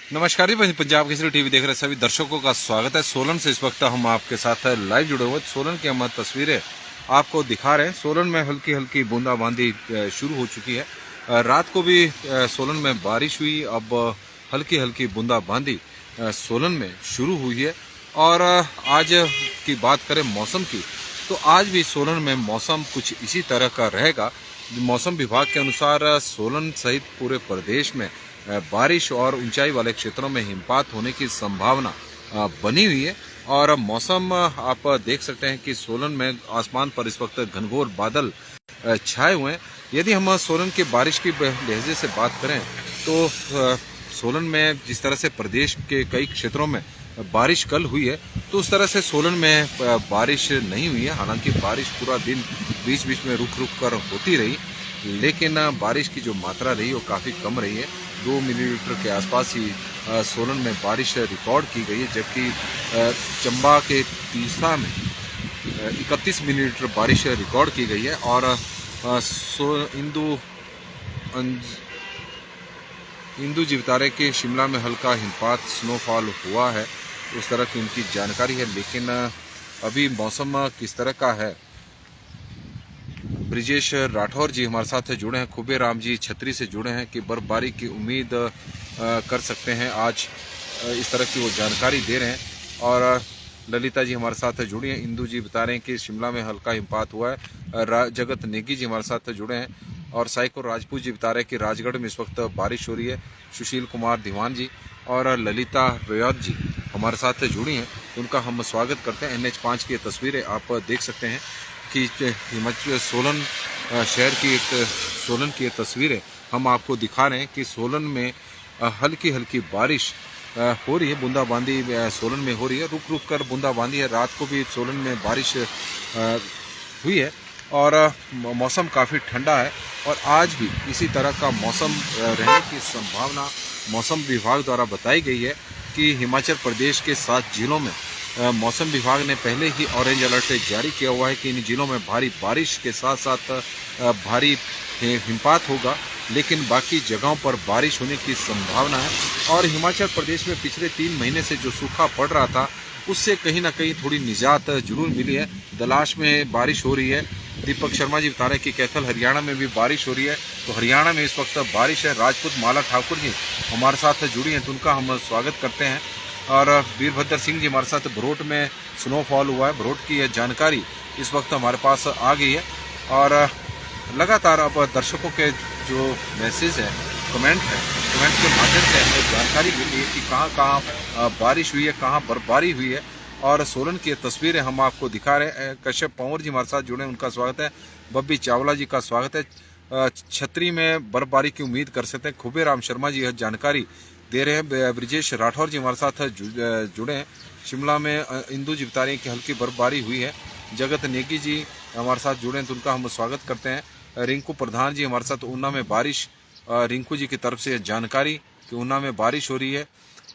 नमस्कार जी, पंजाब केसरी टीवी देख रहे सभी दर्शकों का स्वागत है। सोलन से इस वक्त हम आपके साथ लाइव जुड़े हुए। सोलन की हम तस्वीरें आपको दिखा रहे हैं। सोलन में हल्की हल्की बूंदाबांदी शुरू हो चुकी है। रात को भी सोलन में बारिश हुई। अब हल्की हल्की बूंदाबांदी सोलन में शुरू हुई है। और आज की बात करें मौसम की, तो आज भी सोलन में मौसम कुछ इसी तरह का रहेगा। मौसम विभाग के अनुसार सोलन सहित पूरे प्रदेश में बारिश और ऊंचाई वाले क्षेत्रों में हिमपात होने की संभावना बनी हुई है। और मौसम आप देख सकते हैं कि सोलन में आसमान पर इस वक्त घनघोर बादल छाए हुए हैं। यदि हम सोलन की बारिश की लहजे से बात करें तो सोलन में जिस तरह से प्रदेश के कई क्षेत्रों में बारिश कल हुई है, तो उस तरह से सोलन में बारिश नहीं हुई है। हालांकि बारिश पूरा दिन बीच बीच में रुक रुक कर होती रही, लेकिन बारिश की जो मात्रा रही वो काफ़ी कम रही है। 2 मिलीमीटर के आसपास ही सोलन में बारिश रिकॉर्ड की गई है, जबकि चंबा के तीसा में 31 मिलीमीटर बारिश रिकॉर्ड की गई है। और इंदू जीवतारे के शिमला में हल्का हिमपात स्नोफॉल हुआ है, उस तरह की उनकी जानकारी है। लेकिन अभी मौसम किस तरह का है, ब्रिजेश राठौर जी हमारे साथ जुड़े हैं। खुबे राम जी छतरी से जुड़े हैं कि बर्फबारी की उम्मीद कर सकते हैं आज, इस तरह की वो जानकारी दे रहे हैं। और ललिता जी हमारे साथ जुड़ी हैं। इंदू जी बता रहे हैं कि शिमला में हल्का हिमपात हुआ है। जगत नेगी जी हमारे साथ जुड़े हैं। और साइको राजपूत जी बता रहे हैं कि राजगढ़ में इस वक्त बारिश हो रही है। सुशील कुमार दीवान जी और ललिता रयात जी हमारे साथ जुड़ी हैं, उनका हम स्वागत करते हैं। NH5 की तस्वीरें आप देख सकते हैं कि हिमाचल सोलन शहर की सोलन की तस्वीरें हम आपको दिखा रहे हैं कि सोलन में हल्की हल्की बारिश हो रही है। बूंदाबांदी सोलन में हो रही है, रुक रुक कर बूंदाबांदी है। रात को भी सोलन में बारिश हुई है और मौसम काफ़ी ठंडा है। और आज भी इसी तरह का मौसम रहने की संभावना मौसम विभाग द्वारा बताई गई है कि हिमाचल प्रदेश के 7 जिलों में मौसम विभाग ने पहले ही ऑरेंज अलर्ट जारी किया हुआ है कि इन जिलों में भारी बारिश के साथ साथ भारी हिमपात होगा, लेकिन बाकी जगहों पर बारिश होने की संभावना है। और हिमाचल प्रदेश में पिछले 3 महीने से जो सूखा पड़ रहा था, उससे कहीं ना कहीं थोड़ी निजात जरूर मिली है। दलाश में बारिश हो रही है। दीपक शर्मा जी बता रहे हैं कि कैथल हरियाणा में भी बारिश हो रही है, तो हरियाणा में इस वक्त बारिश है। राजपूत माला ठाकुर जी हमारे साथ जुड़ी हैं, तो उनका हम स्वागत करते हैं। और वीरभद्र सिंह जी हमारे साथ भरोट में स्नोफॉल हुआ है, भरोट की यह जानकारी इस वक्त हमारे पास आ गई है। और लगातार अब दर्शकों के जो मैसेज है, कमेंट के माध्यम से हमें जानकारी मिली है कि कहाँ कहाँ बारिश हुई है, कहाँ बर्फबारी हुई है। और सोलन की तस्वीरें हम आपको दिखा रहे हैं। कश्यप पंवर जी हमारे साथ जुड़े हैं, उनका स्वागत है। बब्बी चावला जी का स्वागत है। छतरी में बर्फबारी की उम्मीद कर सकते हैं, खुबे राम शर्मा जी यह जानकारी दे रहे हैं। ब्रिजेश राठौर जी हमारे साथ जुड़े हैं। शिमला में इंदू जी बता रही हैं कि हल्की बर्फबारी हुई है। जगत नेगी जी हमारे साथ जुड़े हैं, तो उनका हम स्वागत करते हैं। रिंकू प्रधान जी हमारे साथ ऊना में बारिश, रिंकू जी की तरफ से जानकारी कि ऊना में बारिश हो रही है।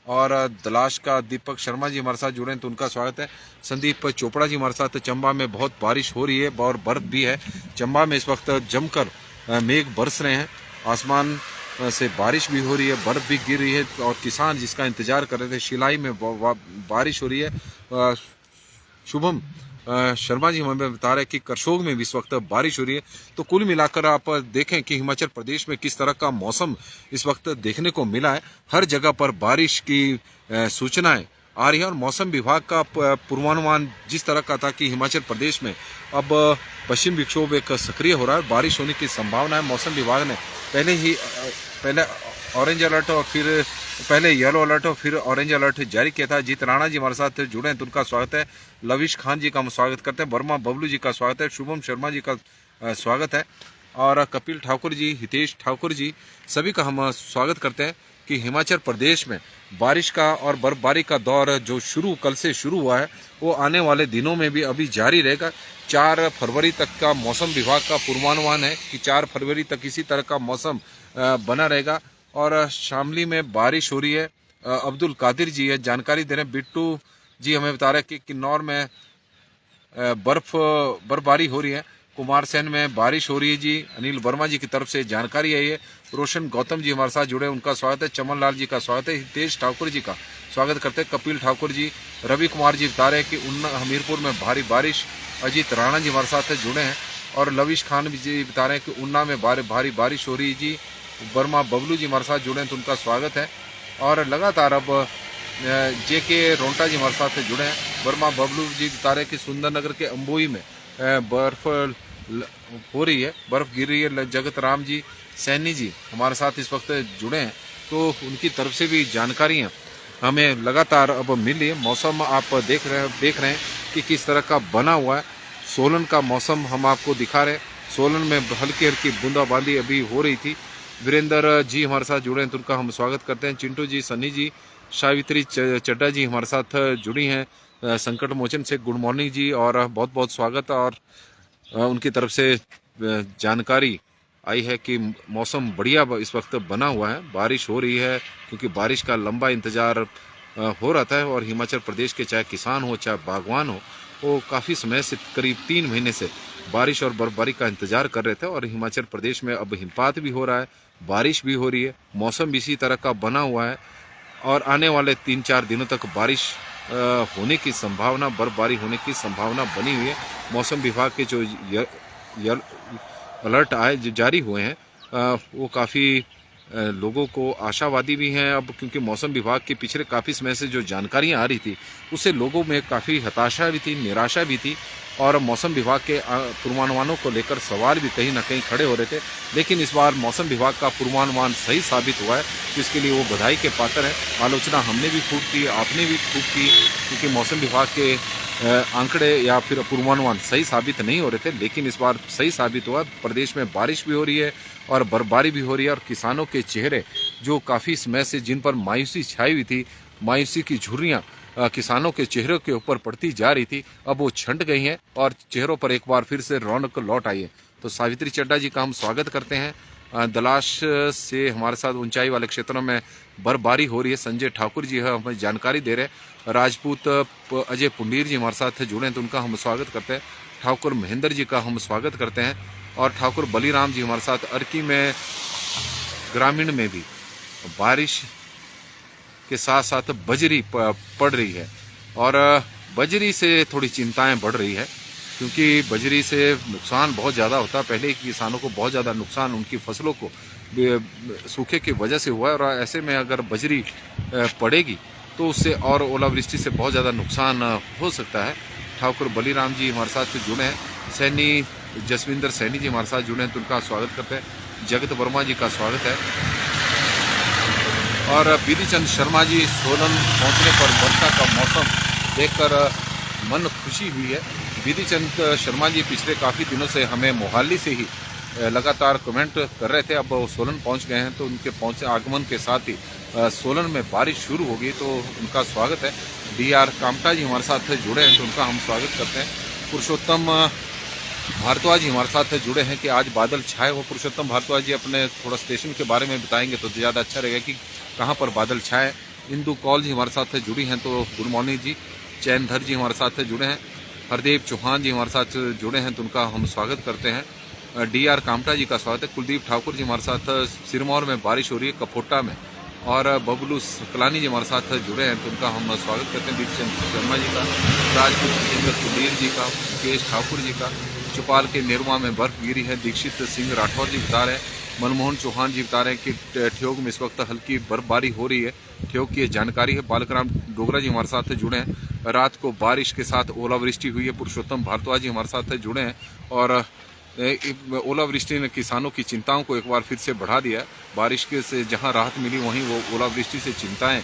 और दलाश का दीपक शर्मा जी हमारे साथ जुड़े हैं, तो उनका स्वागत है। संदीप चोपड़ा जी हमारे साथ चंबा में बहुत बारिश हो रही है और बर्फ भी है। चंबा में इस वक्त जमकर मेघ बरस रहे हैं, आसमान से बारिश भी हो रही है, बर्फ भी गिर रही है। और किसान जिसका इंतजार कर रहे थे, शिलाई में बारिश हो रही है। शुभम शर्मा जी हमें बता रहे हैं कि करसोग में भी इस वक्त बारिश हो रही है। तो कुल मिलाकर आप देखें कि हिमाचल प्रदेश में किस तरह का मौसम इस वक्त देखने को मिला है। हर जगह पर बारिश की सूचनाएं आ रही है। और मौसम विभाग का पूर्वानुमान जिस तरह का था कि हिमाचल प्रदेश में अब पश्चिम विक्षोभ एक सक्रिय हो रहा है, बारिश होने की संभावना है। मौसम विभाग ने पहले ऑरेंज अलर्ट और फिर पहले येलो अलर्ट और फिर ऑरेंज अलर्ट जारी किया था। जीत राणा जी हमारे साथ जुड़े हैं, तो उनका स्वागत है। लविश खान जी का हम स्वागत करते हैं। वर्मा बबलू जी का स्वागत है। शुभम शर्मा जी का स्वागत है। और कपिल ठाकुर जी, हितेश ठाकुर जी, सभी का हम स्वागत करते हैं कि हिमाचल प्रदेश में बारिश का और बर्फबारी का दौर जो कल से शुरू हुआ है, वो आने वाले दिनों में भी अभी जारी रहेगा। 4 फरवरी तक का मौसम विभाग का पूर्वानुमान है कि 4 फरवरी तक इसी तरह का मौसम बना रहेगा। और शामली में बारिश हो रही है। अब्दुल कादिर जी ये जानकारी दे रहे हैं। बिट्टू जी हमें बता रहे हैं कि किन्नौर में बर्फबारी हो रही है। कुमारसैन में बारिश हो रही है जी। अनिल वर्मा जी की तरफ से जानकारी आई है। रोशन गौतम जी हमारे साथ जुड़े, उनका स्वागत है। चमन लाल जी का स्वागत है। हितेश ठाकुर जी का स्वागत करते हैं। कपिल ठाकुर जी, रवि कुमार जी बता रहे हैं कि उन्ना हमीरपुर में भारी बारिश। अजीत राणा जी हमारे साथ जुड़े हैं। और लविश खान जी बता रहे हैं कि उन्ना में भारी बारिश हो रही है जी। वर्मा बबलू जी हमारे साथ जुड़े हैं, तो उनका स्वागत है। और लगातार अब जेके रोंटा जी हमारे साथ जुड़े हैं। वर्मा बबलू जी बता रहे हैं कि सुंदरनगर के अंबोई में बर्फ हो रही है, बर्फ गिर रही है। जगत राम जी सैनी जी हमारे साथ इस वक्त जुड़े हैं, तो उनकी तरफ से भी जानकारियां हमें लगातार अब मिल रही है। मौसम आप देख रहे हैं कि किस तरह का बना हुआ है। सोलन का मौसम हम आपको दिखा रहे हैं। सोलन में हल्की हल्की बूंदाबांदी अभी हो रही थी। वीरेंद्र जी हमारे साथ जुड़े हैं, तो उनका हम स्वागत करते हैं। चिंटू जी, सन्नी जी, सावित्री चड्डा जी हमारे साथ जुड़ी हैं संकट मोचन से। गुड मॉर्निंग जी और बहुत बहुत स्वागत। और उनकी तरफ से जानकारी आई है कि मौसम बढ़िया इस वक्त बना हुआ है, बारिश हो रही है, क्योंकि बारिश का लंबा इंतजार हो रहा था। और हिमाचल प्रदेश के चाहे किसान हो चाहे बागवान हो, वो काफ़ी समय से करीब 3 महीने से बारिश और बर्फबारी का इंतजार कर रहे थे। और हिमाचल प्रदेश में अब हिमपात भी हो रहा है, बारिश भी हो रही है, मौसम भी इसी तरह का बना हुआ है। और आने वाले 3-4 दिनों तक बारिश होने की संभावना, बर्फबारी होने की संभावना बनी हुई है। मौसम विभाग के जो अलर्ट आए जो जारी हुए हैं वो काफ़ी लोगों को आशावादी भी हैं अब, क्योंकि मौसम विभाग के पिछले काफ़ी समय से जो जानकारियां आ रही थी उससे लोगों में काफ़ी हताशा भी थी, निराशा भी थी। और मौसम विभाग के पूर्वानुमानों को लेकर सवाल भी कहीं ना कहीं खड़े हो रहे थे। लेकिन इस बार मौसम विभाग का पूर्वानुमान सही साबित हुआ है, जिसके लिए वो बधाई के पात्र है। आलोचना हमने भी खूब की, आपने भी खूब की, क्योंकि मौसम विभाग के आंकड़े या फिर पूर्वानुमान सही साबित नहीं हो रहे थे। लेकिन इस बार सही साबित हुआ। प्रदेश में बारिश भी हो रही है और बर्फबारी भी हो रही है। और किसानों के चेहरे जो काफ़ी समय से जिन पर मायूसी छाई हुई थी, मायूसी की झुर्रियाँ किसानों के चेहरों के ऊपर पड़ती जा रही थी, अब वो छंट गई हैं और चेहरों पर एक बार फिर से रौनक लौट आई है। तो सावित्री चड्डा जी का हम स्वागत करते हैं। दलाश से हमारे साथ ऊंचाई वाले क्षेत्रों में बर्फबारी हो रही है। संजय ठाकुर जी है हमें जानकारी दे रहे हैं। राजपूत अजय पुंडीर जी हमारे साथ जुड़े हैं, तो उनका हम स्वागत करते हैं। ठाकुर महेंद्र जी का हम स्वागत करते हैं। और ठाकुर बलीराम जी हमारे साथ अर्की में ग्रामीण में भी बारिश के साथ साथ बजरी पड़ रही है। और बजरी से थोड़ी चिंताएं बढ़ रही है, क्योंकि बजरी से नुकसान बहुत ज़्यादा होता है। पहले किसानों को बहुत ज़्यादा नुकसान उनकी फसलों को सूखे की वजह से हुआ है। और ऐसे में अगर बजरी पड़ेगी तो उससे और ओलावृष्टि से बहुत ज़्यादा नुकसान हो सकता है। ठाकुर बलीराम जी हमारे साथ जुड़े हैं। सैनी जसविंदर सैनी जी हमारे साथ जुड़े हैं, तो उनका स्वागत करते हैं। जगत वर्मा जी का स्वागत है। और बिधि चंद शर्मा जी, सोलन पहुंचने पर वर्षा का मौसम देखकर मन खुशी हुई है। बिधि चंद शर्मा जी पिछले काफ़ी दिनों से हमें मोहाली से ही लगातार कमेंट कर रहे थे। अब वो सोलन पहुंच गए हैं, तो उनके आगमन के साथ ही सोलन में बारिश शुरू होगी, तो उनका स्वागत है। DR कामटा जी हमारे साथ जुड़े हैं, तो उनका हम स्वागत करते हैं। पुरुषोत्तम भारद्वाज जी हमारे साथ जुड़े हैं कि आज बादल छाए हो। पुरुषोत्तम भारद्वाज जी अपने थोड़ा स्टेशन के बारे में बताएंगे तो ज़्यादा अच्छा रहेगा कि कहाँ पर बादल छाए। इंदू कौल जी हमारे साथ जुड़ी हैं, तो गुड मॉर्निंग जी। चैनधर जी हमारे साथ जुड़े हैं। हरदेव चौहान जी हमारे साथ जुड़े हैं, तो उनका हम स्वागत करते हैं। DR कामटा जी का स्वागत है। कुलदीप ठाकुर जी हमारे साथ सिरमौर में बारिश हो रही है, कपोटा में। और बबलू कलानी जी हमारे साथ जुड़े हैं, तो उनका हम स्वागत करते हैं। बिधि चंद शर्मा जी का, राजपूत कुलदीप जी का, मुकेश ठाकुर जी का। चौपाल के नेरुआ में बर्फ गिरी है, दीक्षित सिंह राठौर जी बता रहे हैं। मनमोहन चौहान जी बता रहे हैं कि ठियोग में इस वक्त हल्की बर्फबारी हो रही है। ठियोग की जानकारी है। बालकराम डोगरा जी हमारे साथ जुड़े हैं। रात को बारिश के साथ ओलावृष्टि हुई है। पुरुषोत्तम भारद्वाज जी हमारे साथ जुड़े हैं। और ओलावृष्टि ने किसानों की चिंताओं को एक बार फिर से बढ़ा दिया है। बारिश के से जहां राहत मिली, वहीं वो ओलावृष्टि से चिंताएं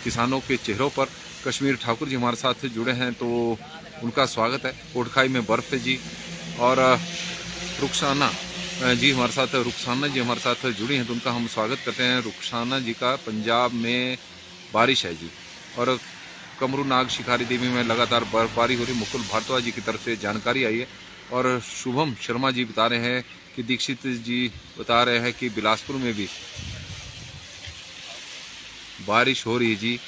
किसानों के चेहरों पर। कश्मीर ठाकुर जी हमारे साथ जुड़े हैं, तो उनका स्वागत है। कोटखाई में बर्फ है जी। और रुखसाना जी हमारे साथ, रुखसाना जी हमारे साथ जुड़ी हैं, तो उनका हम स्वागत करते हैं। रुखसाना जी का पंजाब में बारिश है जी। और कमरूनाग शिकारी देवी में लगातार बर्फबारी हो रही। मुकुल भारद्वाज जी की तरफ से जानकारी आई है। और शुभम शर्मा जी बता रहे हैं कि दीक्षित जी बता रहे हैं कि बिलासपुर में भी बारिश हो रही है जी।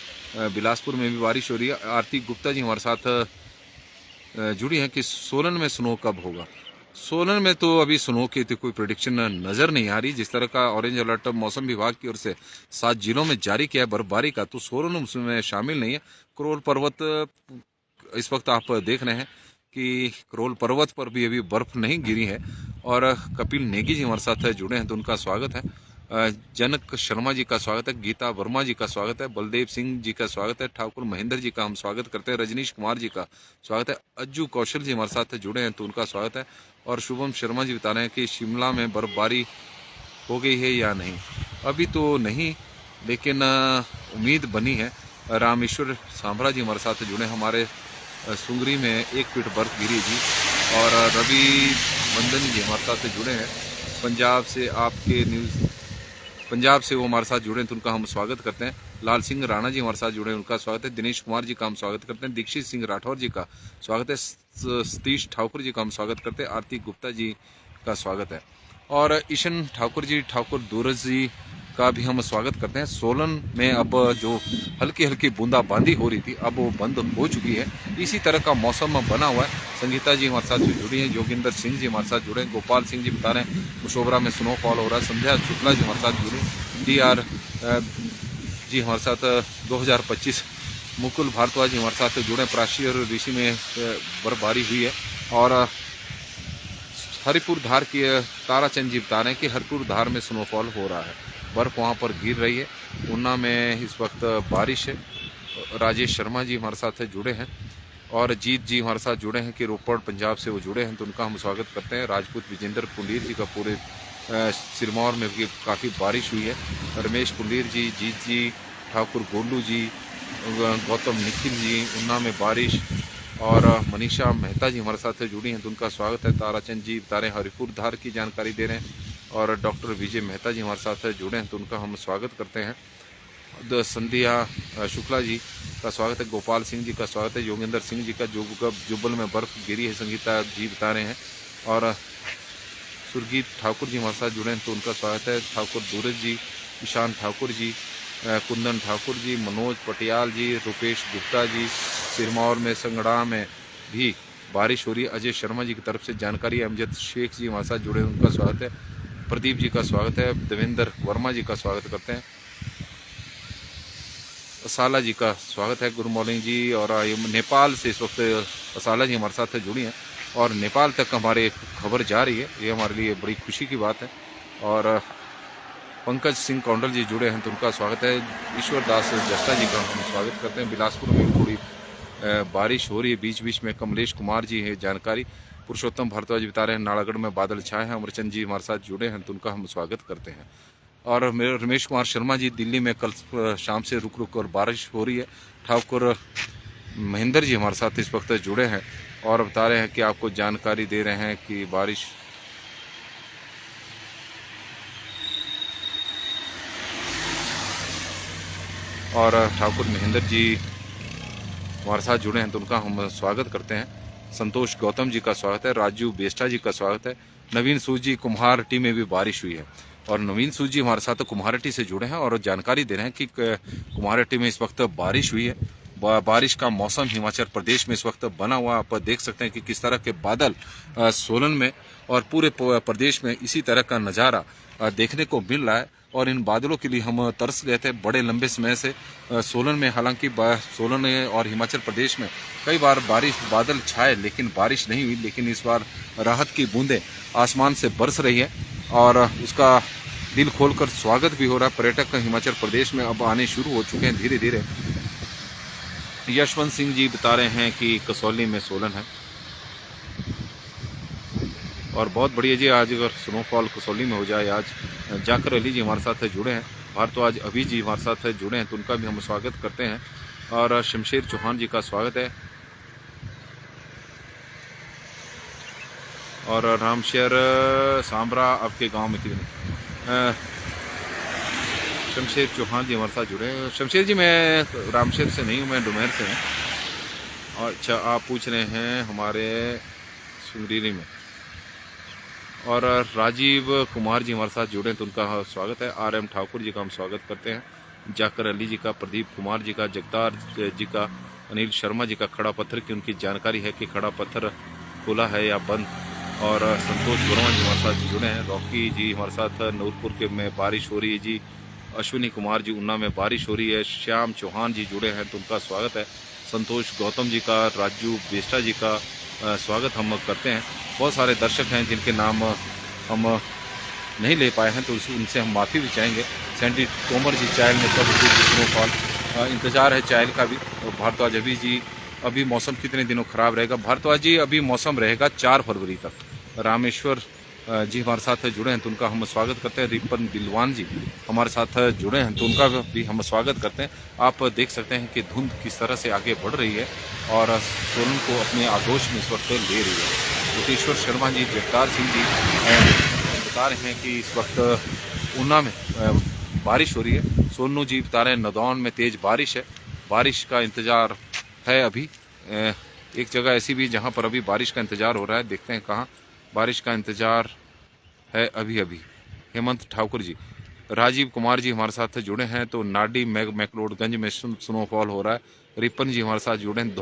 बिलासपुर में भी बारिश हो रही है। आरती गुप्ता जी हमारे साथ जुड़ी हैं कि सोलन में स्नो कब होगा। सोलन में तो अभी स्नो की तो कोई प्रेडिक्शन नजर नहीं आ रही। जिस तरह का ऑरेंज अलर्ट मौसम विभाग की ओर से 7 जिलों में जारी किया है बर्फबारी का, तो सोलन उसमें शामिल नहीं है। करोल पर्वत इस वक्त आप देख रहे हैं कि करोल पर्वत पर भी अभी बर्फ नहीं गिरी है। और कपिल नेगी जी हमारे साथ जुड़े हैं, तो उनका स्वागत है। जनक शर्मा जी का स्वागत है, गीता वर्मा जी का स्वागत है, बलदेव सिंह जी का स्वागत है, ठाकुर महेंद्र जी का हम स्वागत करते हैं, रजनीश कुमार जी का स्वागत है, अज्जू कौशल जी हमारे साथ जुड़े हैं, तो उनका स्वागत है। और शुभम शर्मा जी बता रहे हैं कि शिमला में बर्फबारी हो गई है या नहीं। अभी तो नहीं, लेकिन उम्मीद बनी है। रामेश्वर सांभरा जी हमारे साथ जुड़े, हमारे सुंगरी में 1 फीट बर्फ गिरी जी। और रवि मंदन जी हमारे साथ जुड़े हैं, पंजाब से आपके न्यूज़ पंजाब से वो हमारे साथ जुड़े हैं, तो उनका हम स्वागत करते हैं। लाल सिंह राणा जी हमारे साथ जुड़े हैं, उनका स्वागत है। दिनेश कुमार जी का हम स्वागत करते हैं। दीक्षित सिंह राठौर जी का स्वागत है। सतीश ठाकुर जी का हम स्वागत करते हैं। आरती गुप्ता जी का स्वागत है। और ईशन ठाकुर जी, ठाकुर दूरज जी का भी हम स्वागत करते हैं। सोलन में अब जो हल्की हल्की बूंदाबांदी हो रही थी, अब वो बंद हो चुकी है। इसी तरह का मौसम बना हुआ है। संगीता जी हमारे साथ जुड़ी हैं, योगिंदर सिंह जी हमारे साथ जुड़े हैं, गोपाल सिंह जी बता रहे हैं कुशोबरा में स्नोफॉल हो रहा है। संध्या शुक्ला जी हमारे साथ जुड़ी, DR जी हमारे साथ 2025, मुकुल भारद्वाज जी हमारे साथ जुड़े। प्राची और ऋषि में बर्फबारी हुई है। और हरिपुर धार की ताराचंद जी बता रहे हैं कि हरिपुर धार में स्नोफॉल हो रहा है, बर्फ वहाँ पर गिर रही है। ऊना में इस वक्त बारिश है। राजेश शर्मा जी हमारे साथ जुड़े हैं। और जीत जी हमारे साथ जुड़े हैं कि रोपड़ पंजाब से वो जुड़े हैं, तो उनका हम स्वागत करते हैं। राजपूत विजेंद्र पुंडीर जी का पूरे सिरमौर में भी काफ़ी बारिश हुई है। रमेश पुंडीर जी, जीत जी, ठाकुर गोलू जी, गौतम निखिल जी, ऊना में बारिश। और मनीषा मेहता जी हमारे साथ जुड़ी हैं, तो उनका स्वागत है। ताराचंद जी बता रहे हैं हरिपुर धार की जानकारी दे रहे हैं। और डॉक्टर विजय मेहता जी हमारे साथ जुड़े हैं, तो उनका हम स्वागत करते हैं। संध्या शुक्ला जी का स्वागत है। गोपाल सिंह जी का स्वागत है। योगेंद्र सिंह जी का जुब्बल में बर्फ गिरी है, संगीता जी बता रहे हैं। और सुरजीत ठाकुर जी हमारे साथ जुड़े हैं, तो उनका स्वागत है। ठाकुर दूरज जी, ईशान ठाकुर जी, कुंदन ठाकुर जी, मनोज पटियाल जी, रुपेश गुप्ता जी। सिरमौर में संगड़ा में भी बारिश हो रही है, अजय शर्मा जी की तरफ से जानकारी। अमजद शेख जी हमारे साथ जुड़े हैं, उनका स्वागत है। प्रदीप जी का स्वागत है। देवेंद्र वर्मा जी का स्वागत करते हैं। असाला जी का स्वागत है। गुड मॉर्निंग जी। और नेपाल से इस वक्त असाला जी हमारे साथ जुड़ी हैं, और नेपाल तक हमारे खबर जा रही है, ये हमारे लिए बड़ी खुशी की बात है। और पंकज सिंह कौंडल जी जुड़े हैं, तो उनका स्वागत है। ईश्वर दास जस्टा जी का हम स्वागत करते हैं। बिलासपुर में थोड़ी बारिश हो रही है बीच बीच में। कमलेश कुमार जी है जानकारी। पुरुषोत्तम भारद्वाज जी बता रहे हैं नालागढ़ में बादल छाए हैं। अमरचंद जी हमारे साथ जुड़े हैं, तो उनका हम स्वागत करते हैं। और रमेश कुमार शर्मा जी, दिल्ली में कल शाम से रुक रुक कर बारिश हो रही है। ठाकुर महेंद्र जी हमारे साथ इस वक्त जुड़े हैं और बता रहे हैं कि आपको जानकारी दे रहे हैं कि बारिश और ठाकुर महेंद्र जी हमारे साथ जुड़े हैं, तो उनका हम स्वागत करते हैं। संतोष गौतम जी का स्वागत है। राजू बेस्टा जी का स्वागत है। नवीन सूद जी, कुम्हारटी में भी बारिश हुई है। और नवीन सूद जी हमारे साथ कुम्हारटी से जुड़े हैं और जानकारी दे रहे हैं कि कुम्हारटी में इस वक्त बारिश हुई है। बारिश का मौसम हिमाचल प्रदेश में इस वक्त बना हुआ। आप देख सकते हैं कि किस तरह के बादल सोलन में और पूरे प्रदेश में इसी तरह का नज़ारा देखने को मिल रहा है। और इन बादलों के लिए हम तरस गए थे बड़े लंबे समय से। सोलन में हालांकि सोलन और हिमाचल प्रदेश में कई बार बादल छाए, लेकिन बारिश नहीं हुई। लेकिन इस बार राहत की बूंदें आसमान से बरस रही है और उसका दिल खोलकर स्वागत भी हो रहा है। पर्यटक हिमाचल प्रदेश में अब आने शुरू हो चुके हैं धीरे धीरे। यशवंत सिंह जी बता रहे हैं कि कसौली में सोलन है और बहुत बढ़िया जी। आज अगर स्नोफॉल कसौली में हो जाए आज। जाकर अली जी हमारे साथ जुड़े हैं। भारद्वाज अभी जी हमारे साथ जुड़े हैं, तो उनका भी हम स्वागत करते हैं। और शमशेर चौहान जी का स्वागत है। और रामशेर सांबरा आपके गांव में कितने शमशेर चौहान जी हमारे साथ जुड़े हैं। शमशेर जी मैं रामशेर से नहीं हूँ, मैं डुमेर से हूँ। अच्छा, आप पूछ रहे हैं हमारे सुंगरीरी में। और राजीव कुमार जी हमारे साथ जुड़े हैं, तो उनका स्वागत है। RM ठाकुर जी का हम स्वागत करते हैं। जाकर अली जी का, प्रदीप कुमार जी का, जगतार जी का, अनिल शर्मा जी का। खड़ा पत्थर की उनकी जानकारी है कि खड़ा पत्थर खुला है या बंद। और संतोष वर्मा जी हमारे साथ जुड़े हैं। रॉकी जी हमारे साथ नूरपुर के में बारिश हो रही है जी। अश्विनी कुमार जी उन्ना में बारिश हो रही है। श्याम चौहान जी जुड़े हैं तो उनका स्वागत है। संतोष गौतम जी का, राजू बेस्टा जी का स्वागत हम करते हैं। बहुत सारे दर्शक हैं जिनके नाम हम नहीं ले पाए हैं तो उनसे हम माफ़ी भी चाहेंगे। सैंडी तोमर जी चायल में कब स्नोफॉल, इंतज़ार है चायल का भी। और भारद्वाज अभी मौसम कितने दिनों ख़राब रहेगा? भारद्वाज जी अभी मौसम रहेगा 4 फरवरी तक। रामेश्वर जी हमारे साथ जुड़े हैं तो उनका हम स्वागत करते हैं। रिपन दिलवान जी हमारे साथ जुड़े हैं तो उनका भी हम स्वागत करते हैं। आप देख सकते हैं कि धुंध किस तरह से आगे बढ़ रही है और सोलन को अपने आगोश में इस वक्त ले रही है। भूतेश्वर शर्मा जी, जगतार सिंह जी बता रहे हैं कि इस वक्त ऊना में बारिश हो रही है। सोनू जी बता रहे हैं नदौन में तेज़ बारिश है, बारिश का इंतज़ार है। अभी एक जगह ऐसी भी जहां पर अभी बारिश का इंतज़ार हो रहा है, देखते हैं कहां बारिश का इंतज़ार है अभी। हेमंत ठाकुर जी, राजीव कुमार जी हमारे साथ जुड़े हैं तो नाडी मैकलोडगंज में स्नोफॉल हो रहा है। रिपन जी हमारे साथ जुड़े हैं।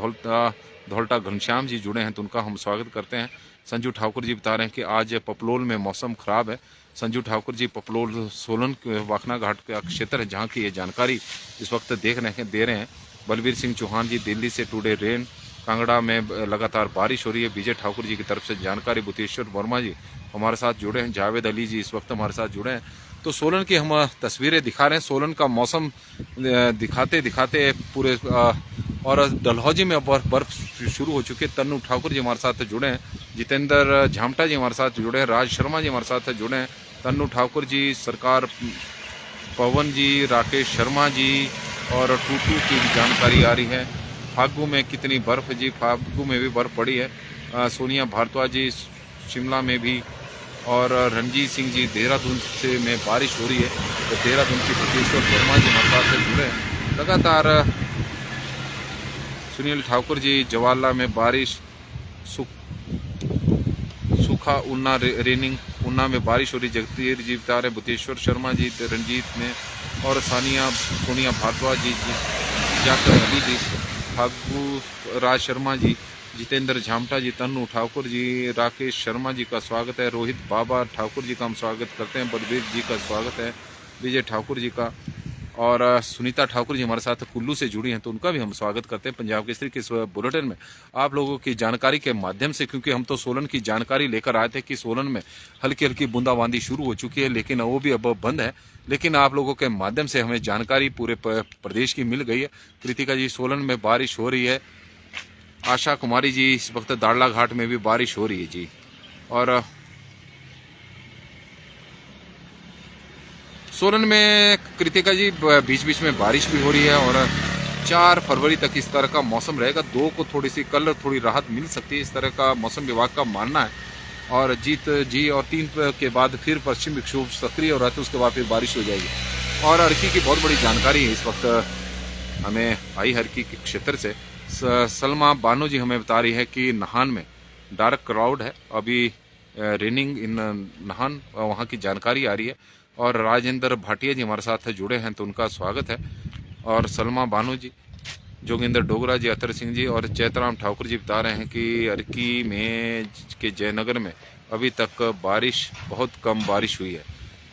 धौलटा घनश्याम जी जुड़े हैं तो उनका हम स्वागत करते हैं। संजू ठाकुर जी बता रहे हैं कि आज पपलोल में मौसम खराब है। संजू ठाकुर जी पपलोल सोलन के वाखना घाट का क्षेत्र है जहाँ की ये जानकारी इस वक्त दे रहे हैं। बलबीर सिंह चौहान जी, दिल्ली से टुडे रेन, कांगड़ा में लगातार बारिश हो रही है। विजय ठाकुर जी की तरफ से जानकारी। भूतेश्वर वर्मा जी हमारे साथ जुड़े हैं। जावेद अली जी इस वक्त हमारे साथ जुड़े हैं। तो सोलन की हम तस्वीरें दिखा रहे हैं। सोलन का मौसम दिखाते दिखाते पूरे और डलहौजी में बर्फ शुरू हो चुकी है। तन्नू ठाकुर जी हमारे साथ जुड़े हैं। जितेंद्र झामटा जी हमारे साथ जुड़े हैं। राज शर्मा जी हमारे साथ जुड़े हैं। तन्नू ठाकुर जी, सरकार पवन जी, राकेश शर्मा जी और टूटू की जानकारी आ रही है। फागू में कितनी बर्फ जी? फागू में भी बर्फ पड़ी है। सोनिया भारद्वाज जी शिमला में भी, और रणजीत सिंह जी देहरादून से में बारिश हो रही है तो देहरादून की भूतेश्वर वर्मा जी हमारे साथ जुड़े हैं लगातार। सुनील ठाकुर जी, जवाहरलाल में बारिश, सूखा ऊना रेनिंग, ऊना में बारिश हो रही। जगतीर जी बता रहे। भूतेश्वर शर्मा जी रंजीत में, और सोनिया भारद्वाज जी, जाकर अली जी, फागू राज शर्मा जी, जितेंद्र झामटा जी, तन्नू ठाकुर जी, राकेश शर्मा जी का स्वागत है। रोहित बाबा ठाकुर जी का हम स्वागत करते हैं। बलबीर जी का स्वागत है। विजय ठाकुर जी का, और सुनीता ठाकुर जी हमारे साथ कुल्लू से जुड़ी हैं तो उनका भी हम स्वागत करते हैं। पंजाब केसरी के इस बुलेटिन में आप लोगों की जानकारी के माध्यम से, क्योंकि हम तो सोलन की जानकारी लेकर आए थे कि सोलन में हल्की हल्की बूंदाबांदी शुरू हो चुकी है, लेकिन वो भी अब बंद है। लेकिन आप लोगों के माध्यम से हमें जानकारी पूरे प्रदेश की मिल गई है। कृतिका जी, सोलन में बारिश हो रही है। आशा कुमारी जी, इस वक्त दाड़ला घाट में भी बारिश हो रही है जी। और सोलन में कृतिका जी बीच बीच में बारिश भी हो रही है और 4 फरवरी तक इस तरह का मौसम रहेगा। 2 को कल थोड़ी राहत मिल सकती है, इस तरह का मौसम विभाग का मानना है। और जीत जी और 3 के बाद फिर पश्चिम विक्षोभ सक्रिय हो रहा है तो उसके बाद फिर बारिश हो जाएगी। और हरकी की बहुत बड़ी जानकारी है इस वक्त हमें आई हरकी के क्षेत्र से। सलमा बानो जी हमें बता रही है कि नाहन में डार्क क्राउड है, अभी रेनिंग इन नाहन, वहाँ की जानकारी आ रही है। और राजेंद्र भाटिया जी हमारे साथ जुड़े हैं तो उनका स्वागत है। और सलमा बानो जी, जोगिंदर डोगरा जी, अतर सिंह जी और चैतराम ठाकुर जी बता रहे हैं कि अर्की में के जयनगर में अभी तक बारिश, बहुत कम बारिश हुई है।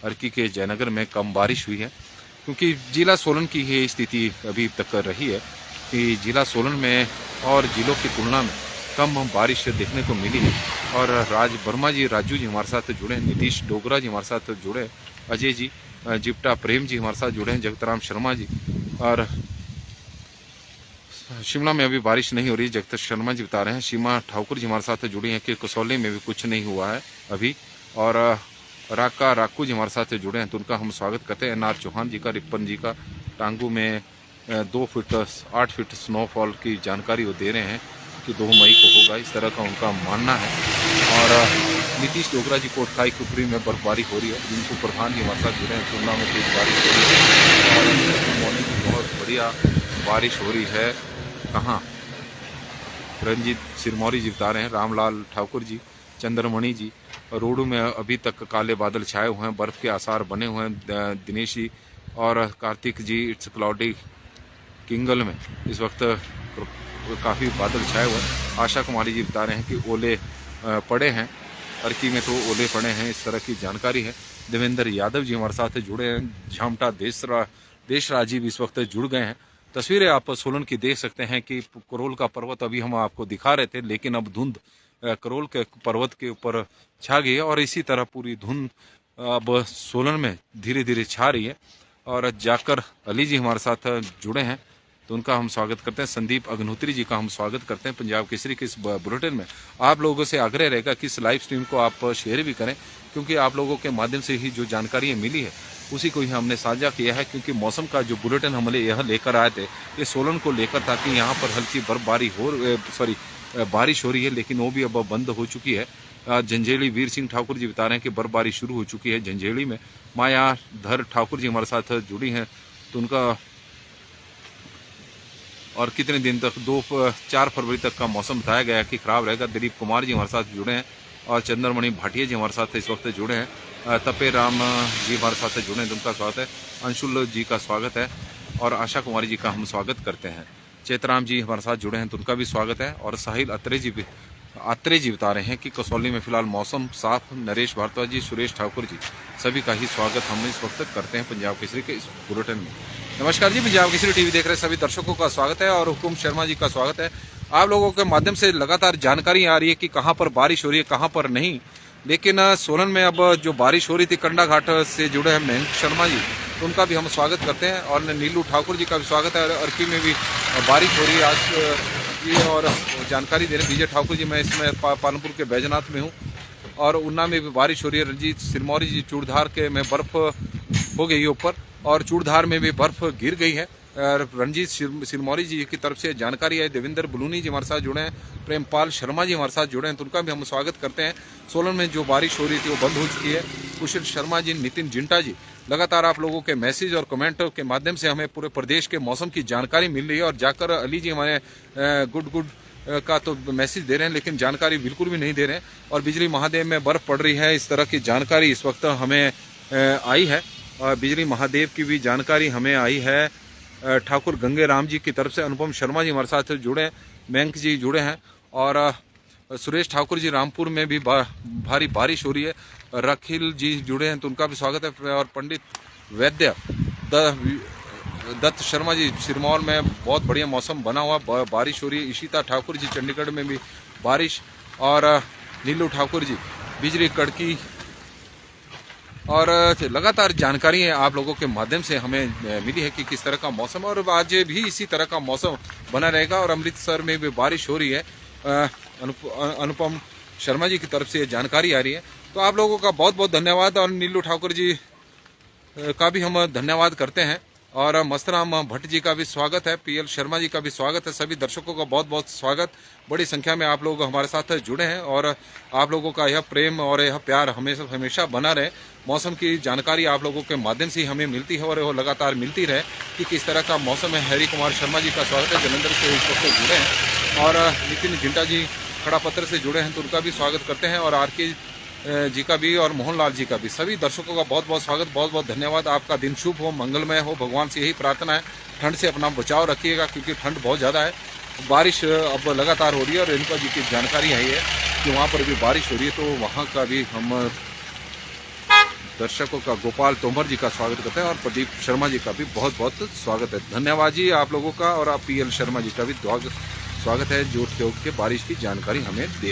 अर्की के जयनगर में कम बारिश हुई है क्योंकि जिला सोलन की ये स्थिति अभी तक रही है कि जिला सोलन में और जिलों की तुलना में कम बारिश देखने को मिली है। और राज वर्मा जी, राजू जी हमारे साथ जुड़े हैं। नीतीश डोगरा जी हमारे साथ जुड़े, अजय जी, जिप्टा प्रेम जी हमारे साथ जुड़े हैं। जगतराम शर्मा जी, और शिमला में अभी बारिश नहीं हो रही, जगत शर्मा जी बता रहे हैं। सीमा ठाकुर जी हमारे साथ जुड़ी हैं कि कसौली में भी कुछ नहीं हुआ है अभी। और राकू जी हमारे साथ जुड़े हैं तो उनका हम स्वागत करते हैं। एनआर चौहान जी का, रिपन जी का, टांगू में 2 फीट 8 फीट स्नोफॉल की जानकारी वो दे रहे हैं कि 2 मई को होगा, इस तरह का उनका मानना है। और नीतीश डोगरा जी, कोटखाई कुफरी में बर्फबारी हो रही है। जिनको प्रधान जी हमारे साथ जुड़े हैं, तुलना में तेज बारिश हो रही है और मॉर्निंग की बहुत बढ़िया बारिश हो रही है। कहाँ? रंजीत सिरमौरी जी बता रहे हैं। रामलाल ठाकुर जी, चंद्रमणि जी, रोडू में अभी तक काले बादल छाए हुए हैं, बर्फ के आसार बने हुए हैं। दिनेश जी और कार्तिक जी, इट्स क्लाउडी किंगल में इस वक्त काफ़ी बादल छाए हुए हैं। आशा कुमारी जी बता रहे हैं कि ओले पड़े हैं अर्की में तो ओले पड़े हैं, इस तरह की जानकारी है। देवेंद्र यादव जी हमारे साथ जुड़े हैं। झामटा देशराज जी भी इस वक्त जुड़ गए हैं। तस्वीरें आप सोलन की देख सकते हैं कि करोल का पर्वत अभी हम आपको दिखा रहे थे, लेकिन अब धुंध करोल के पर्वत के ऊपर छा गई है और इसी तरह पूरी धुंध अब सोलन में धीरे धीरे छा रही है। और जाकर अली जी हमारे साथ जुड़े हैं, तो उनका हम स्वागत करते हैं। संदीप अग्निहोत्री जी का हम स्वागत करते हैं पंजाब केसरी के इस बुलेटिन में। आप लोगों से आग्रह रहेगा कि इस लाइव स्ट्रीम को आप शेयर भी करें, क्योंकि आप लोगों के माध्यम से ही जो जानकारी मिली है उसी को ही हमने साझा किया है। क्योंकि मौसम का जो बुलेटिन हम यह लेकर आए थे, ये सोलन को लेकर था कि यहाँ पर हल्की बर्फबारी बारिश हो रही है, लेकिन वो भी अब बंद हो चुकी है। झंझेड़ी वीर सिंह ठाकुर जी बता रहे हैं कि बर्फबारी शुरू हो चुकी है झंझेड़ी में। मायाधर ठाकुर जी हमारे साथ जुड़ी हैं, तो उनका और कितने दिन तक 4 फरवरी तक का मौसम बताया गया कि खराब रहेगा। दिलीप कुमार जी हमारे साथ जुड़े हैं और चंद्रमणि भाटिया जी हमारे साथ इस वक्त जुड़े हैं। तपे राम जी हमारे साथ जुड़े हैं, तो उनका स्वागत है। अंशुल जी का स्वागत है और आशा कुमारी जी का हम स्वागत करते हैं। चेतराम जी हमारे साथ जुड़े हैं, तो उनका भी स्वागत है। और साहिल आत्रे जी बता रहे हैं कि कसौली में फिलहाल मौसम साफ। नरेश भारद्वाज जी, सुरेश ठाकुर जी, सभी का ही स्वागत हम इस वक्त करते हैं पंजाब केसरी के इस बुलेटिन में। नमस्कार जी, पंजाब केसरी टीवी देख रहे सभी दर्शकों का स्वागत है और हुकुम शर्मा जी का स्वागत है। आप लोगों के माध्यम से लगातार जानकारी आ रही है कि कहां पर बारिश हो रही है, कहां पर नहीं। लेकिन सोलन में अब जो बारिश हो रही थी, कंडा घाट से जुड़े हैं मयंक शर्मा जी, तो उनका भी हम स्वागत करते हैं। और नीलू ठाकुर जी का भी स्वागत है। अर्की में भी बारिश हो रही है आज ये, और जानकारी दे रहे हैं विजय ठाकुर जी। मैं इसमें पालमपुर के बैजनाथ में हूँ और ऊना में भी बारिश हो रही है। रंजीत सिरमौरी जी, चूड़धार के में बर्फ हो गई है ऊपर, और चूड़धार में भी बर्फ गिर गई है। रंजीत सिरमौरी जी की तरफ से जानकारी है। देवेंद्र बलूनी जी हमारे साथ जुड़े हैं। प्रेमपाल शर्मा जी हमारे साथ जुड़े हैं, तो उनका भी हम स्वागत करते हैं। सोलन में जो बारिश हो रही थी वो बंद हो चुकी है। कुशल शर्मा जी, नितिन जिंटा जी, लगातार आप लोगों के मैसेज और कमेंट के माध्यम से हमें पूरे प्रदेश के मौसम की जानकारी मिल रही है। और जाकर अली जी हमारे गुड का तो मैसेज दे रहे हैं, लेकिन जानकारी बिल्कुल भी नहीं दे रहे हैं। और बिजली महादेव में बर्फ पड़ रही है, इस तरह की जानकारी इस वक्त हमें आई है। और बिजली महादेव की भी जानकारी हमें आई है ठाकुर गंगे राम जी की तरफ से। अनुपम शर्मा जी हमारे साथ जुड़े हैं, मयंक जी जुड़े हैं, और सुरेश ठाकुर जी, रामपुर में भी भारी बारिश हो रही है। रखिल जी जुड़े हैं, तो उनका भी स्वागत है। और पंडित वैद्य दत्त शर्मा जी, सिरमौर में बहुत बढ़िया मौसम बना हुआ, बारिश हो रही है। इशिता ठाकुर जी, चंडीगढ़ में भी बारिश। और नीलू ठाकुर जी, बिजली कड़की। और लगातार जानकारी है आप लोगों के माध्यम से हमें मिली है कि किस तरह का मौसम, और आज भी इसी तरह का मौसम बना रहेगा। और अमृतसर में भी बारिश हो रही है। अनुपम शर्मा जी की तरफ से जानकारी आ रही है, तो आप लोगों का बहुत बहुत धन्यवाद। और नीलू ठाकुर जी का भी हम धन्यवाद करते हैं। और मस्तराम भट्ट जी का भी स्वागत है। पीएल शर्मा जी का भी स्वागत है। सभी दर्शकों का बहुत बहुत स्वागत। बड़ी संख्या में आप लोग हमारे साथ जुड़े हैं, और आप लोगों का यह प्रेम और यह प्यार हमेशा बना रहे। मौसम की जानकारी आप लोगों के माध्यम से हमें मिलती है, और वो लगातार मिलती रहे कि किस तरह का मौसम है। हरि कुमार शर्मा जी का स्वागत है, जलंधर से इस वक्त जुड़े हैं। और नितिन जिंटा जी खड़ा पत्र से जुड़े हैं, तो उनका भी स्वागत करते हैं। और आर.के. जी का भी और मोहनलाल जी का भी, सभी दर्शकों का बहुत बहुत स्वागत, बहुत बहुत धन्यवाद। आपका दिन शुभ हो, मंगलमय हो, भगवान से यही प्रार्थना है। ठंड से अपना बचाव रखिएगा, क्योंकि ठंड बहुत ज़्यादा है। बारिश अब लगातार हो रही है, और इनका जी की जानकारी आई है कि वहाँ पर भी बारिश हो रही है, तो वहाँ का भी हम दर्शकों का गोपाल तोमर जी का स्वागत करते हैं। और प्रदीप शर्मा जी का भी बहुत बहुत स्वागत है। धन्यवाद जी आप लोगों का। और आप पीएल शर्मा जी का भी स्वागत है, जो के बारिश की जानकारी हमें दे